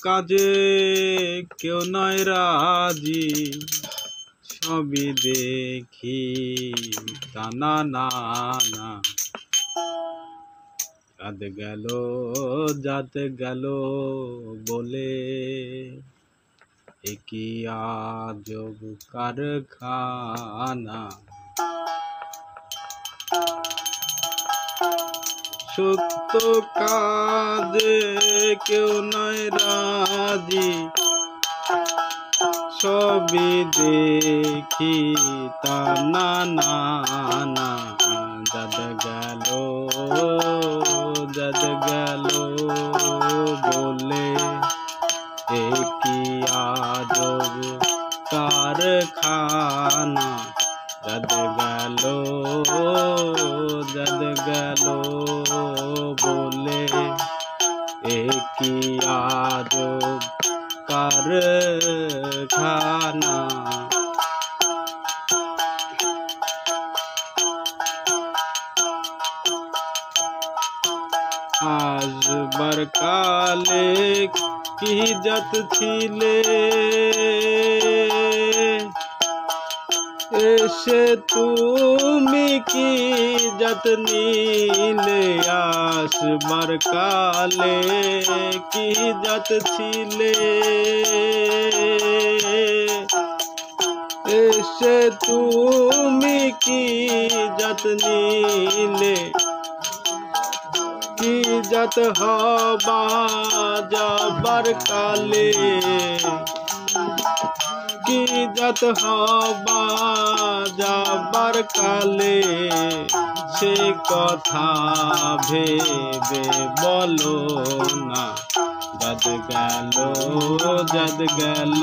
কাজে কেউ নয় রাজি, সবই দেখি টানা না না। রাত গেল জাত গেল বলে, একই আজব কারখানা। সত্য কাজে কেউ নয় রাজি, সবই দেখি তা না না না। যাদ গেল বলে, একই আজব কারখানা। যাদ গেল বলে, একই আজব কারখানা। আসবার কালে কি জাত ছিলে, এসে তুমি কি জাত নিলে। আসবার কালে কি জাত ছিলে, এসে তুমি কি জাত নিলে। কি জাত হবা যাবার কালে, কি জাত হবা যাবার কালে। সে কথা ভেবে বলো না। যাদ গেল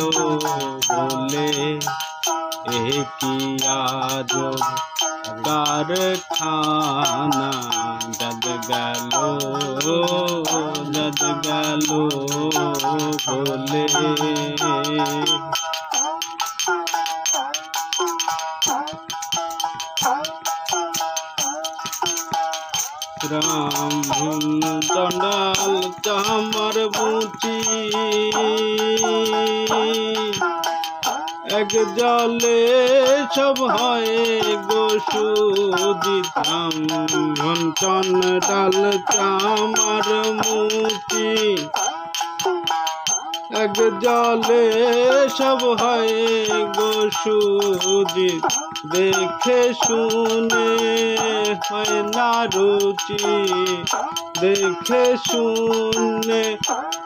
বলে, একই আজব কারখানা। যাদ গেল বলে। রাম চণ্ডাল চামার বুচি, এক জলে সব হয় গো সুজিত। রাম চণ্ডাল চামার মুচি, এক জলে সব হয় গো সুজিত। দেখে শুনে হয় না রুচি, দেখে শুনে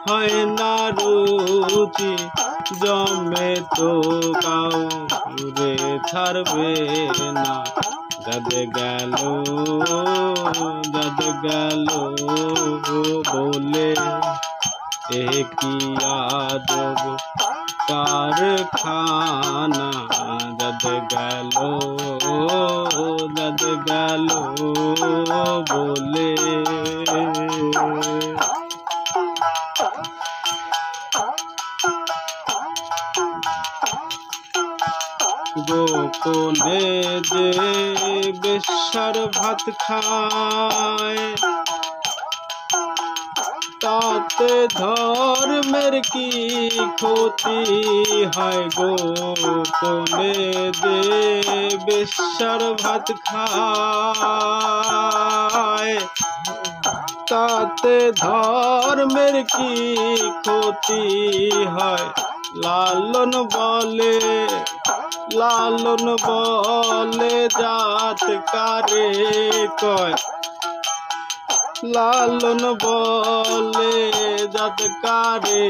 হয় না রুচি। জমে তো কাউরে ছাড়বে না। যাদ গেল বলে, একই আজব কারখানা। যাদ গেল বলে। গোপনে যে বেশ্যার ভাত খায়, তাতে ধর্মের কি ক্ষতি হয়। গোপনে যে বেশ্যার ভাত খায়, তাতে ধর্মের কি ক্ষতি হয়। লালন বলে জাত কারে কয়। লালন বলে জাত কারে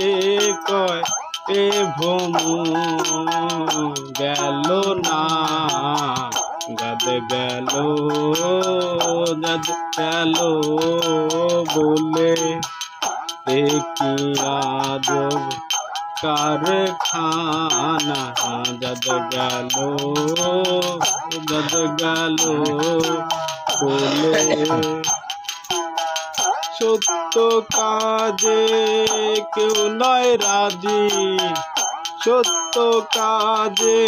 কয়। এ ভ্রমু গেল না। যাদ গেল বলে, একই আজব কারখানা। যাদ গেল বলে। সত্য কাজে কেউ নয় রাজি, সত্য কাজে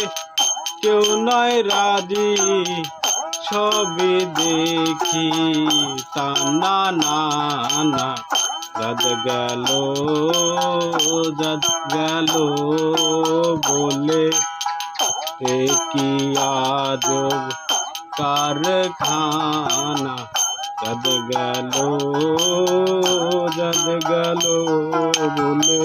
কেউ নয় রাজি। সবই দেখি তা না না না। যাদ গেল বলে এ কি আজব কারখানা। যাদ গেল বলে।